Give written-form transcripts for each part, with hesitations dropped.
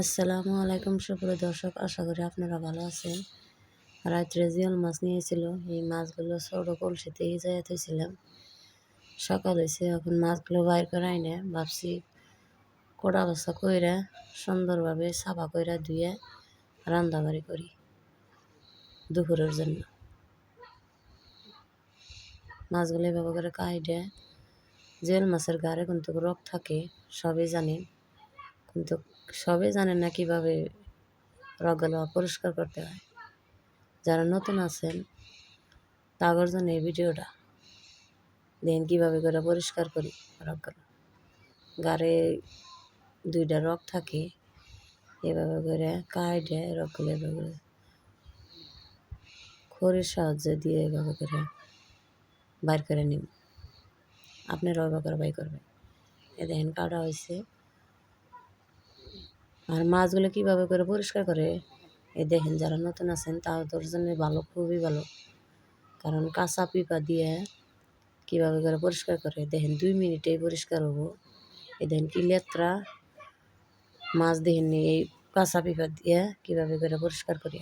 আসসালামু আলাইকুম সুপ্রিয় দর্শক, আশা করি আপনারা ভালো আছেন। রাত্রে জিওল মাছ নিয়েছিল, এই মাছগুলো ছোট কলসিতে ভিজাইয়া থইছিলাম। সকাল হয়েছে, এখন মাছগুলো বাইর করে আইনে ভাবছি কোড়া বাছা কইরা সুন্দরভাবে সাফা কইরা ধুয়ে রান্দাবাড়ি করি দুপুরের জন্য। মাছগুলো এভাবে করে কাইটে, জিওল মাছের গায়ে কিন্তু রক থাকে, সবই জানেন, কিন্তু সবই জানেন না কীভাবে রকগুলো পরিষ্কার করতে হয়। যারা নতুন আছেন তাদের জন্য এই ভিডিওটা দেখেন কীভাবে করে পরিষ্কার করি রকগুলো। গাড়ে দুইটা রক থাকে, এভাবে করে কাইটে রকগুলো এভাবে করে খড়ির সাহায্যে দিয়ে এভাবে করে বাইর করে নিন। আপনারা এভাবে করে বাইর করবেন। এ দেখেন কাটা হয়েছে। আর মাছগুলো কীভাবে করে পরিষ্কার করে এ দেখেন, যারা নতুন আছেন তাদের জন্য ভালো, খুবই ভালো। কারণ কাঁচা পিপা দিয়ে কীভাবে করে পরিষ্কার করে দেখেন, 2 মিনিটেই পরিষ্কার হবো। এ দেখেন কি লেত্রা মাছ, দেখেন এই কাঁচা পিপা দিয়ে কীভাবে করে পরিষ্কার করি।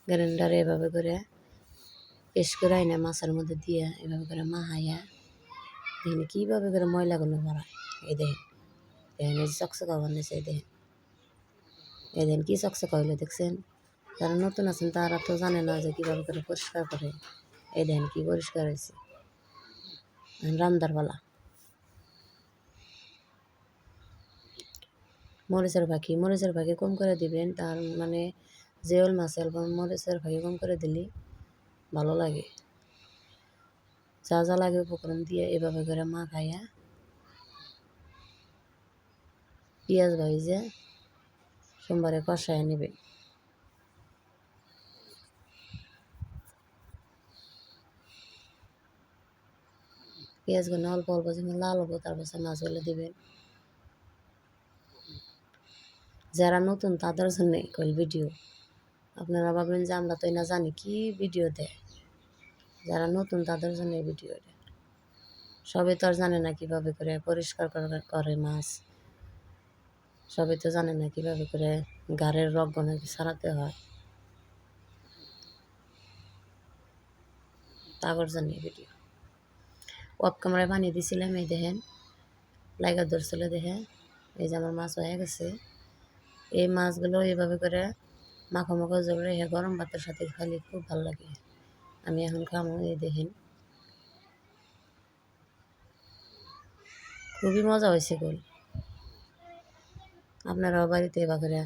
গ্রাইন্ডারে এভাবে করে পেস্ট করে আইনা মাছের মধ্যে দিয়ে এভাবে করে মাহাইয়া দেখেন কীভাবে করে ময়লাগুলো ভরায়। এই দেখেন, দেখেন এই চকচকা বানিয়েছে। এই দেখেন, এই দেখেন কী চকচকা হইলো, দেখছেন? যারা নতুন আছেন তারা তো জানে না যে কীভাবে করে পরিষ্কার করে। এই দেখেন কী পরিষ্কার হয়েছে। রান্দার পালা। মরিচের ফাঁকি কম করে দিবেন, তার মানে জিওল মাছে অল্প মরিচের ফাঁকি কম করে দিলে ভালো লাগে। যা যা লাগে উপকরণ দিয়ে এভাবে করে মাখাইয়া পেঁয়াজ ভাইজে সোমবারে কষায় নেবে। পেঁয়াজগুলো অল্প অল্প যখন লাল হবো তারপর মাছগুলো দিবেন। যারা নতুন তাদের জন্য কল ভিডিও। আপনারা ভাববেন যে আমরা তো না জানি কি ভিডিও দেয়। যারা নতুন তাদের জন্য এই ভিডিওটা। সবাই তো আর জানে না কীভাবে করে পরিষ্কার করে মাছ। সবাই তো জানে না কীভাবে করে গাড়ের রগগুলো ছাড়াতে হয়। তাগর জন্য এই ভিডিও। অফ ক্যামেরায় বানিয়ে দিয়েছিলাম, এই দেখেন লাইগা ধরছিল। দেখে এই যে আমার মাছ হয়ে গেছে। এই মাছগুলো এইভাবে করে মাখো মাখো জল রেখে গরম ভাতের সাথে খাইলে খুব ভালো লাগে। আমি এখন খামো। এই দেখেন খুবই মজা হয়েছে গোল। আপনারাও বাড়িতে এভাবে করে